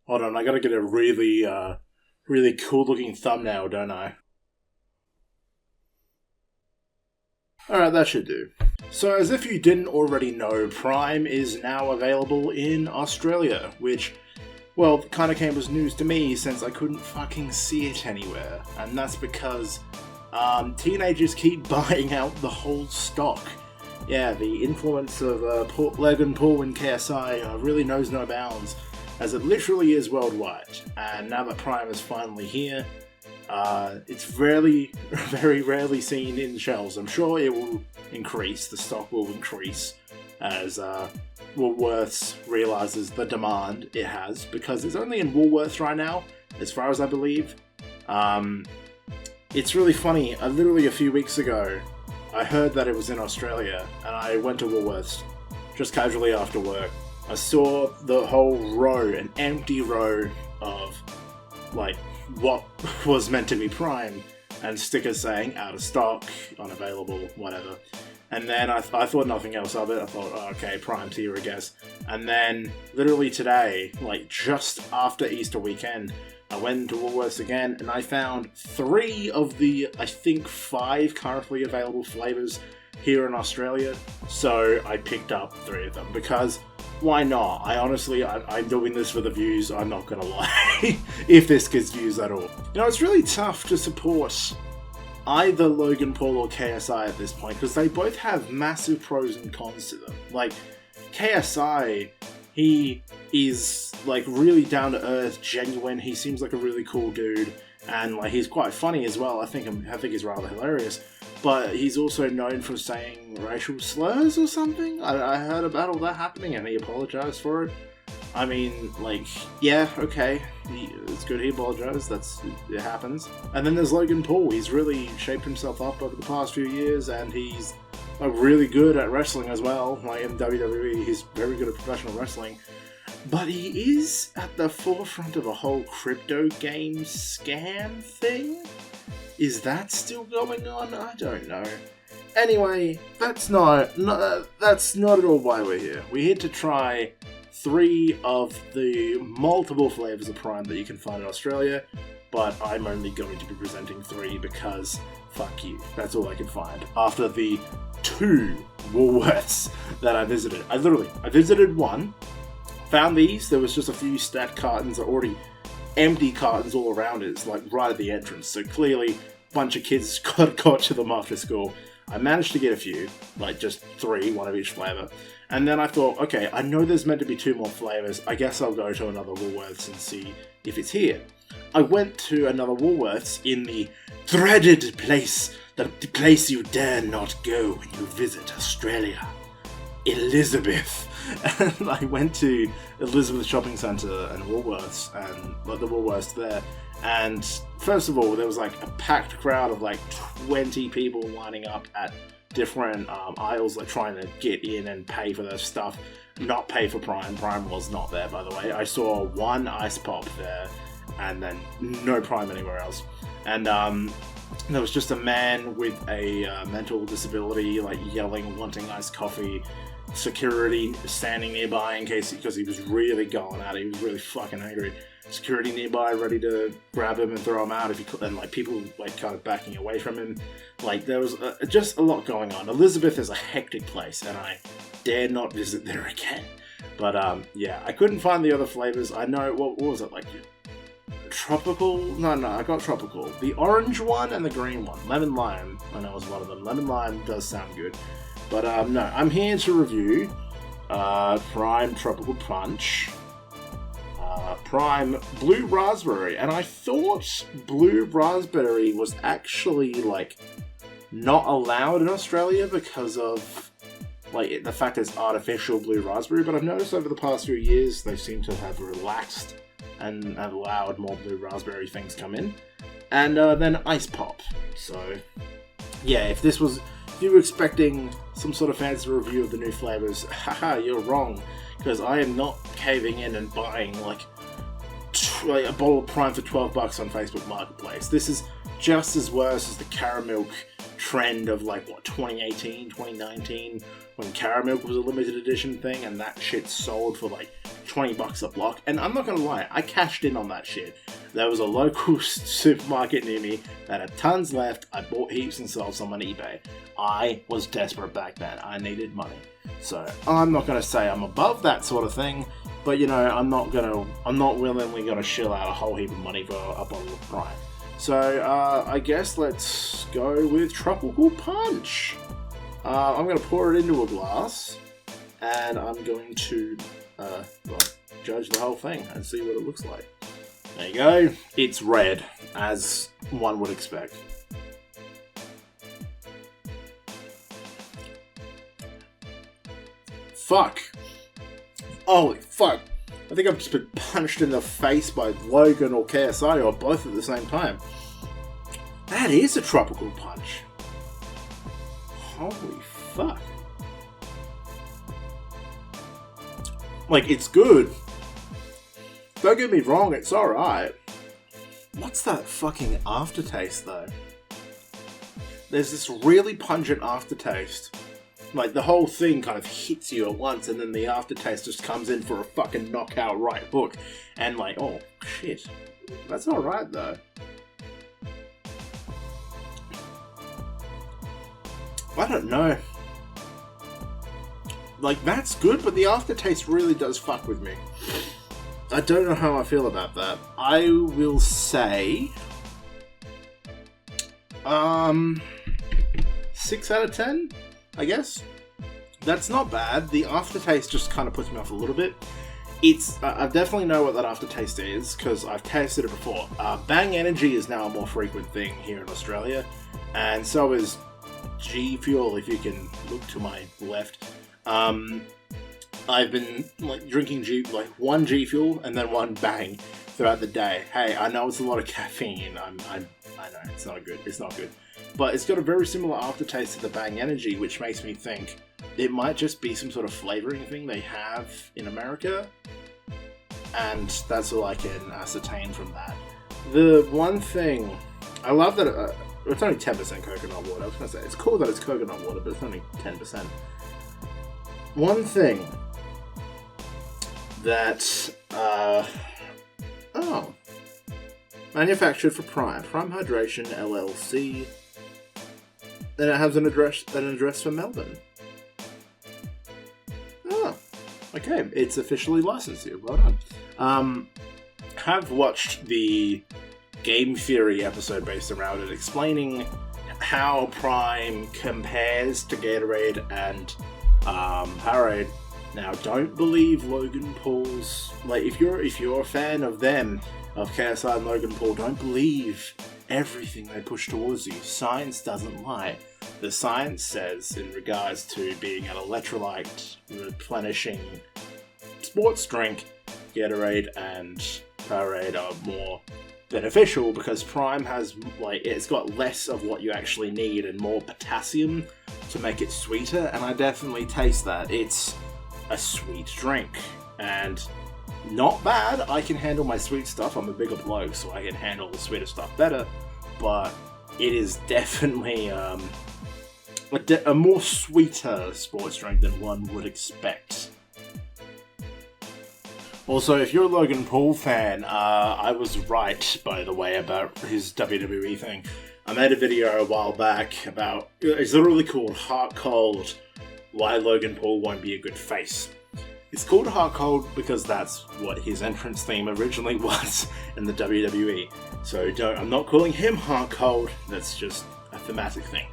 Hold on, I gotta get a really cool looking thumbnail, don't I? Alright, that should do. So as if you didn't already know, Prime is now available in Australia, which, well, kind of came as news to me since I couldn't fucking see it anywhere. And that's because teenagers keep buying out the whole stock. Yeah, the influence of Logan Paul and KSI really knows no bounds, as it literally is worldwide. And now that Prime is finally here, it's very rarely seen in shelves. I'm sure it will increase, the stock will increase, as Woolworths realises the demand it has, because it's only in Woolworths right now, as far as I believe. It's really funny, literally a few weeks ago, I heard that it was in Australia, and I went to Woolworths, just casually after work. I saw the whole row, an empty row of, like, what was meant to be Prime, and stickers saying out of stock, unavailable, whatever. And then I thought nothing else of it. I thought, oh, okay, Prime's here, I guess. And then, literally today, like just after Easter weekend, I went to Woolworths again, and I found 3 of the, I think, 5 currently available flavours here in Australia. So I picked up 3 of them, because why not? I'm doing this for the views, I'm not gonna lie, if this gets views at all. You know, it's really tough to support either Logan Paul or KSI at this point, because they both have massive pros and cons to them. Like, KSI, he is, like, really down-to-earth, genuine, he seems like a really cool dude, and, like, he's quite funny as well. I think he's rather hilarious. But he's also known for saying racial slurs or something. I heard about all that happening, and he apologized for it. I mean, like, yeah, okay, it's good he apologized, it happens. And then there's Logan Paul. He's really shaped himself up over the past few years, and he's, like, really good at wrestling as well. Like, in WWE, he's very good at professional wrestling. But he is at the forefront of a whole crypto game scam thing? Is that still going on? I don't know. Anyway, that's not at all why we're here. We're here to try 3 of the multiple flavours of Prime that you can find in Australia, but I'm only going to be presenting 3 because fuck you. That's all I can find. After the 2 Woolworths that I visited. I visited 1, found these, there was just a few stacked cartons already empty cartons all around it. It's like right at the entrance, so clearly a bunch of kids got to them after school. I managed to get a few, like just 3, 1 of each flavour. And then I thought, okay, I know there's meant to be 2 more flavours, I guess I'll go to another Woolworths and see if it's here. I went to another Woolworths in the dreaded place, the place you dare not go when you visit Australia, Elizabeth. And I went to Elizabeth Shopping Centre and Woolworths, and like the Woolworths there. And first of all, there was like a packed crowd of like 20 people lining up at different aisles, like trying to get in and pay for their stuff. Not pay for Prime. Prime was not there, by the way. I saw 1 ice pop there, and then no Prime anywhere else. And there was just a man with a mental disability, like yelling, wanting iced coffee. Security standing nearby because he was really going at it. He was really fucking angry. Security nearby ready to grab him and throw him out if he could, and like people like kind of backing away from him. Like there was just a lot going on. Elizabeth is a hectic place, and I dare not visit there again. But yeah, I couldn't find the other flavors. I know what was it, like tropical? No, I got tropical. The orange one and the green one, lemon lime. I know was one of them. Lemon lime does sound good. But no, I'm here to review Prime Tropical Punch, Prime Blue Raspberry, and I thought Blue Raspberry was actually, like, not allowed in Australia because of, like, the fact it's artificial Blue Raspberry, but I've noticed over the past few years they seem to have relaxed and have allowed more Blue Raspberry things come in. And then Ice Pop. So, yeah, if you were expecting some sort of fancy review of the new flavours, haha, you're wrong, because I am not caving in and buying like a bottle of Prime for $12 on Facebook Marketplace. This is just as worse as the caramel trend of like, what, 2018, 2019, when Caramel was a limited edition thing, and that shit sold for like $20 a block. And I'm not gonna lie, I cashed in on that shit. There was a local supermarket near me that had tons left. I bought heaps and sold some on eBay. I was desperate back then. I needed money. So I'm not gonna say I'm above that sort of thing, but you know, I'm not willingly gonna shill out a whole heap of money for a bottle of Prime. So I guess let's go with Tropical Punch. I'm gonna pour it into a glass, and I'm going to judge the whole thing and see what it looks like. There you go. It's red, as one would expect. Fuck. Holy fuck. I think I've just been punched in the face by Logan or KSI, or both at the same time. That is a Tropical Punch. Holy fuck. Like, it's good. Don't get me wrong, it's alright. What's that fucking aftertaste, though? There's this really pungent aftertaste. Like, the whole thing kind of hits you at once, and then the aftertaste just comes in for a fucking knockout right hook. And like, oh, shit. That's alright, though. I don't know. Like, that's good, but the aftertaste really does fuck with me. I don't know how I feel about that. I will say... 6 out of 10, I guess. That's not bad. The aftertaste just kind of puts me off a little bit. I definitely know what that aftertaste is, because I've tasted it before. Bang Energy is now a more frequent thing here in Australia, and so is G Fuel, if you can look to my left. I've been like drinking one G Fuel and then one Bang throughout the day. Hey, I know it's a lot of caffeine. I know it's not good. It's not good, but it's got a very similar aftertaste to the Bang Energy, which makes me think it might just be some sort of flavoring thing they have in America, and that's all I can ascertain from that. The one thing I love that it's only 10% coconut water. I was gonna say it's cool that it's coconut water, but it's only 10%. One thing that, manufactured for Prime Hydration LLC. Then it has an address for Melbourne. Oh, okay, it's officially licensed here. Well done. Have watched the Game Theory episode based around it, explaining how Prime compares to Gatorade and Powerade. Now, don't believe Logan Paul's... Like, if you're a fan of them, of KSI and Logan Paul, don't believe everything they push towards you. Science doesn't lie. The science says, in regards to being an electrolyte replenishing sports drink, Gatorade and Powerade are more beneficial because Prime has, like, it's got less of what you actually need and more potassium to make it sweeter, and I definitely taste that. It's a sweet drink, and not bad. I can handle my sweet stuff. I'm a bigger bloke, so I can handle the sweeter stuff better, but it is definitely a more sweeter sports drink than one would expect. Also, if you're a Logan Paul fan, I was right, by the way, about his WWE thing. I made a video a while back about, it's literally called Heart Cold, Why Logan Paul Won't Be a Good Face. It's called Heart Cold because that's what his entrance theme originally was in the WWE. So I'm not calling him Heart Cold, that's just a thematic thing.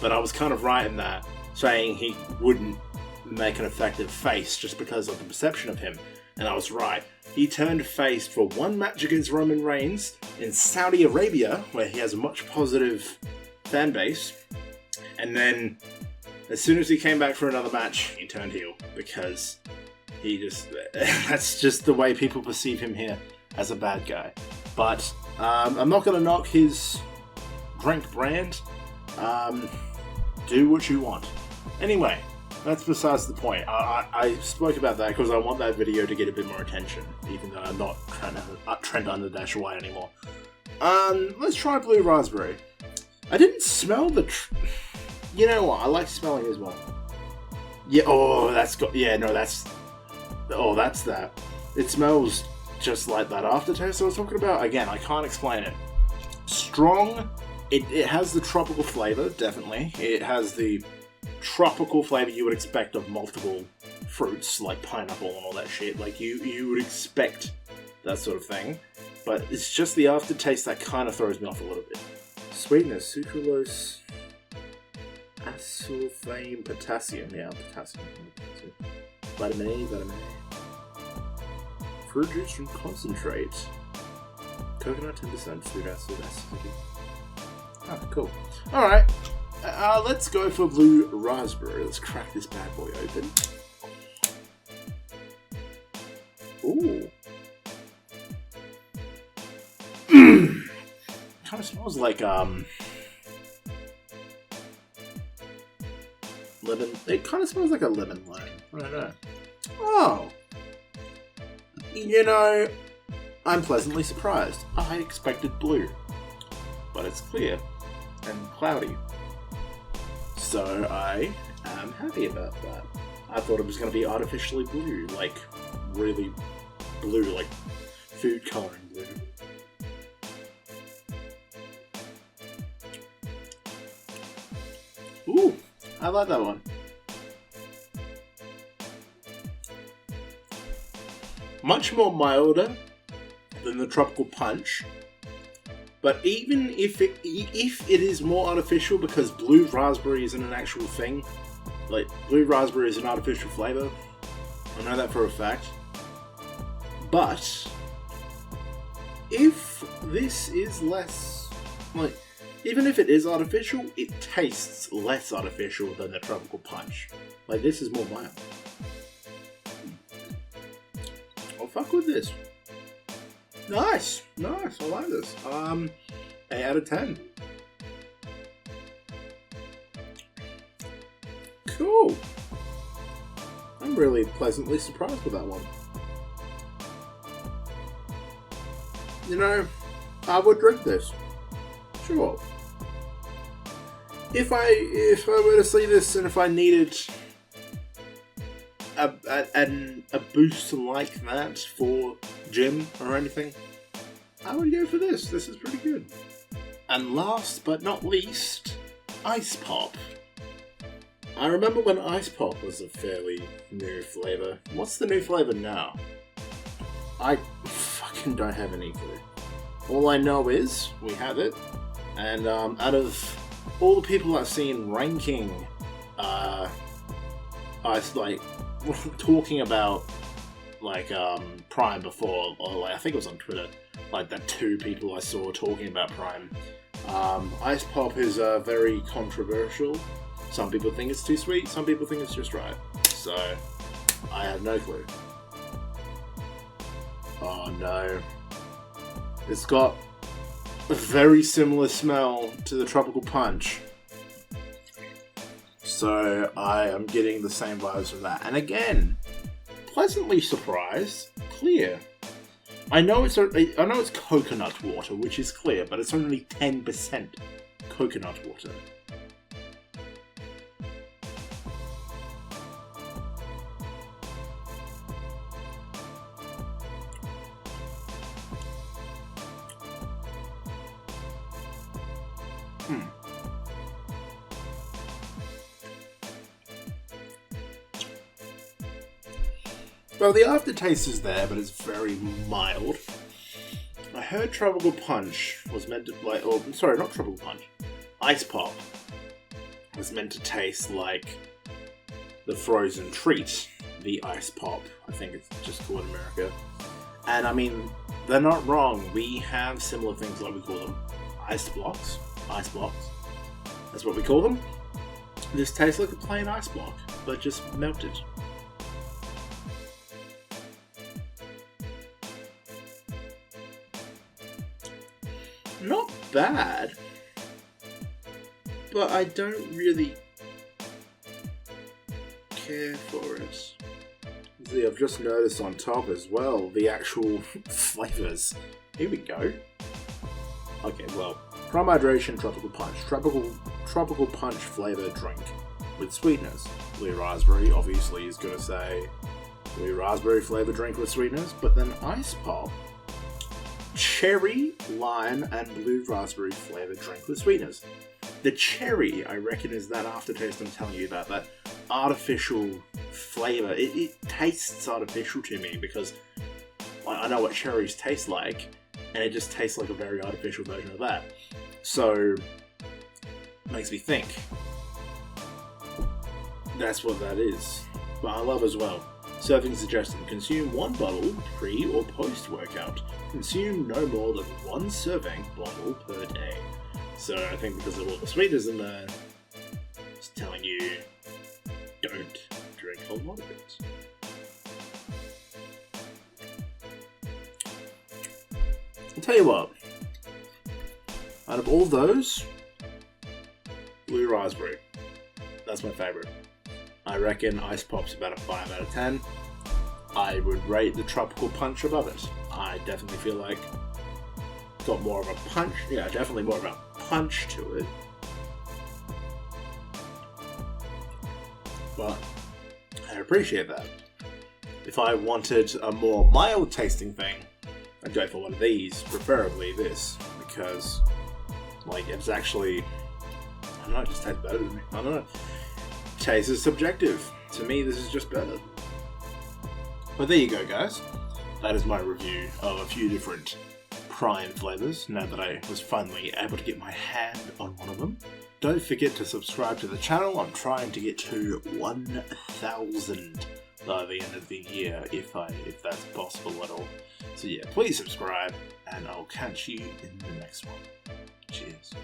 But I was kind of right in that, saying he wouldn't make an effective face just because of the perception of him. And I was right. He turned face for one match against Roman Reigns in Saudi Arabia, where he has a much positive fan base. And then, as soon as he came back for another match, he turned heel. Because he just... that's just the way people perceive him here, as a bad guy. But, I'm not going to knock his drink brand. Do what you want. Anyway, that's besides the point. I spoke about that because I want that video to get a bit more attention, even though I'm not Trent Underdash White anymore. Let's try Blue Raspberry. I didn't smell the... You know what? I like smelling as well. Yeah, oh, that's got... Yeah, no, that's... Oh, that's that. It smells just like that aftertaste I was talking about. Again, I can't explain it. Strong. It has the tropical flavor, definitely. It has the tropical flavor you would expect of multiple fruits, like pineapple and all that shit. Like, you would expect that sort of thing. But it's just the aftertaste that kind of throws me off a little bit. Sweetness, sucralose, acesulfame, potassium. Yeah, potassium. Vitamin A, vitamin A. Fruit juice from concentrate. Coconut 10%, fruit acid, acidity. Oh, cool. Alright, let's go for blue raspberry. Let's crack this bad boy open. Ooh. Kind of smells like, lemon. It kind of smells like a lemon lime. I don't know. Oh. You know, I'm pleasantly surprised. I expected blue. But it's clear and cloudy. So I am happy about that. I thought it was going to be artificially blue. Like, really blue, like food coloring blue. Ooh, I like that one. Much more milder than the tropical punch, but even if it is more artificial because blue raspberry isn't an actual thing, like blue raspberry is an artificial flavor. I know that for a fact. But if this is less, like, even if it is artificial, it tastes less artificial than the tropical punch. Like, this is more mild. I'll fuck with this. Nice, nice. I like this. 8 out of 10. Cool. I'm really pleasantly surprised with that one. You know, I would drink this. Sure. If I were to see this and if I needed a boost like that for gym or anything, I would go for this. This is pretty good. And last but not least, Ice Pop. I remember when Ice Pop was a fairly new flavor. What's the new flavor now? I fucking don't have any clue. All I know is we have it, and out of all the people I've seen ranking, like talking about like Prime before, or like I think it was on Twitter, like the 2 people I saw talking about Prime. Ice Pop is very controversial. Some people think it's too sweet, some people think it's just right. So I have no clue. Oh no. It's got a very similar smell to the Tropical Punch. So I am getting the same vibes from that. And again, pleasantly surprised, clear. I know it's coconut water, which is clear, but it's only 10% coconut water. Well, the aftertaste is there, but it's very mild. I heard Tropical Punch was meant to, like, or, sorry, not Tropical Punch. Ice Pop was meant to taste like the frozen treat, the Ice Pop. I think it's just called in America. And I mean, they're not wrong. We have similar things, like we call them ice blocks. Ice blocks. That's what we call them. This tastes like a plain ice block, but just melted. Not bad, but I don't really care for it. See, I've just noticed on top as well the actual flavors. Here we go. Okay, well, Prime Hydration Tropical Punch. Tropical Punch flavor drink with sweeteners. Blue Raspberry obviously is going to say Blue Raspberry flavor drink with sweeteners, but then Ice Pop. Cherry, lime, and blue raspberry flavor drink with sweeteners. The cherry, I reckon, is that aftertaste I'm telling you about, that artificial flavor. It tastes artificial to me because I know what cherries taste like, and it just tastes like a very artificial version of that. So, makes me think that's what that is. But I love as well. Serving suggested: consume 1 bottle pre or post workout. Consume no more than 1 serving bottle per day. So I think because of all the sweeteners in there, it's telling you don't drink a lot of it. I'll tell you what, out of all those, Blue Raspberry, that's my favourite. I reckon Ice Pop's about a 5 out of 10. I would rate the Tropical Punch above it. I definitely feel like it's got more of a punch. Yeah, definitely more of a punch to it. But I appreciate that. If I wanted a more mild tasting thing, I'd go for one of these, preferably this, because like it's actually, I don't know, it just tastes better to me. I don't know. Taste is subjective. To me, this is just better. But there you go, guys. That is my review of a few different Prime flavors, now that I was finally able to get my hand on one of them. Don't forget to subscribe to the channel. I'm trying to get to 1,000 by the end of the year, if that's possible at all. So yeah, please subscribe, and I'll catch you in the next one. Cheers.